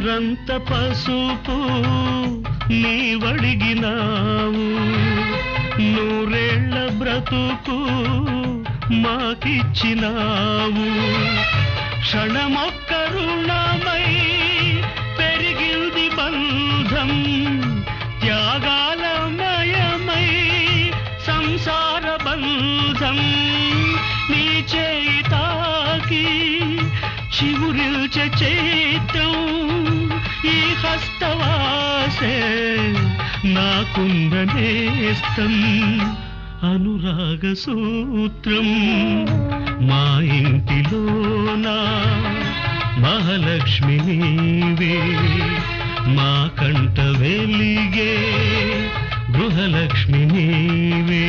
గోరంత పసుపు నీవడిగినావు, నూరేళ్ల బ్రతుకు మాకిచ్చినావు. క్షణమొక్క రుణమై పెరిగింది బంధం, త్యాగాలమయమై సంసార బంధం. నీ చేయి తాకి చివురిల్చే చైత్రం, ఈ హస్తవాసే నాకుందనేస్తం. అనురాగ సూత్రం మా ఇంటిలోనా మహాలక్ష్మి నీవే, మా కంట వెలిగే గృహలక్ష్మి నీవే.